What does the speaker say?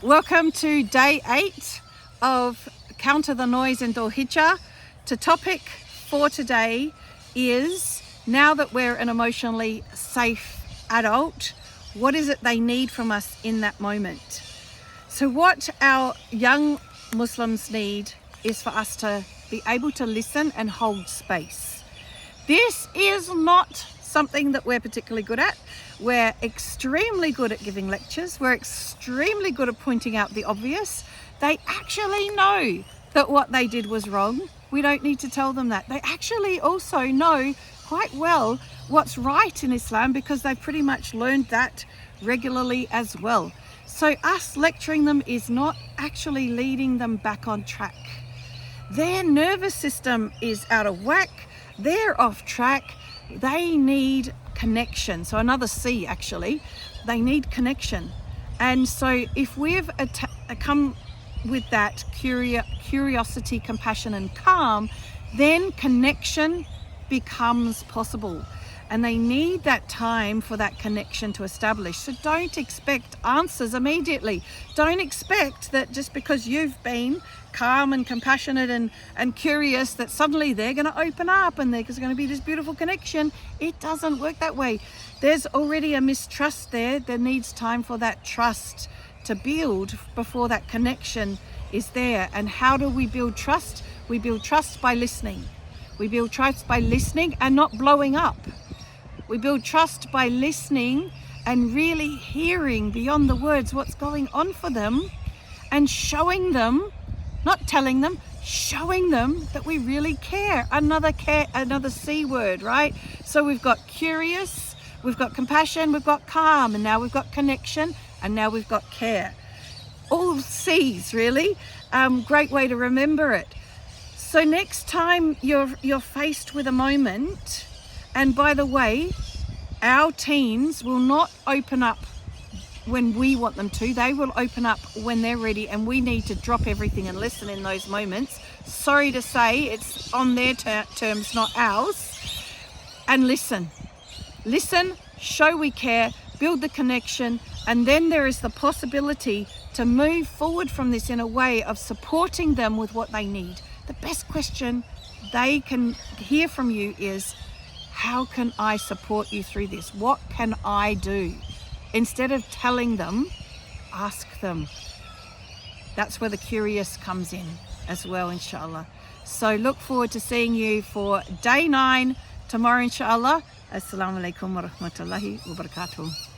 Welcome to day 8 of Counter the Noise in Dhul Hijjah. The topic for today is, now that we're an emotionally safe adult, what is it they need from us in that moment? So what our young Muslims need is for us to be able to listen and hold space. This is not something that we're particularly good at. We're extremely good at giving lectures. We're extremely good at pointing out the obvious. They actually know that what they did was wrong. We don't need to tell them that. They actually also know quite well what's right in Islam because they've pretty much learned that regularly as well. So us lecturing them is not actually leading them back on track. Their nervous system is out of whack. They're off track. They need connection. So another C actually, they need connection. And so if we've come with that curiosity, compassion and calm, then connection becomes possible. And they need that time for that connection to establish. So don't expect answers immediately. Don't expect that just because you've been calm and compassionate and curious that suddenly they're going to open up and there's going to be this beautiful connection. It doesn't work that way. There's already a mistrust there. There needs time for that trust to build before that connection is there. And how do we build trust? We build trust by listening. We build trust by listening and not blowing up. We build trust by listening and really hearing beyond the words what's going on for them and showing them, not telling them, showing them that we really care. Another C word, right? So we've got curious, we've got compassion, we've got calm, and now we've got connection, and now we've got care. All C's really. Great way to remember it. So next time you're faced with a moment, and by the way, our teens will not open up when we want them to. They will open up when they're ready, and we need to drop everything and listen in those moments. Sorry to say, it's on their terms, not ours. And listen. Listen, show we care, build the connection, and then there is the possibility to move forward from this in a way of supporting them with what they need. The best question they can hear from you is, how can I support you through this? What can I do? Instead of telling them, ask them. That's where the curious comes in as well, inshallah. So look forward to seeing you for day 9 tomorrow, inshallah. Assalamu alaikum wa rahmatullahi wa barakatuh.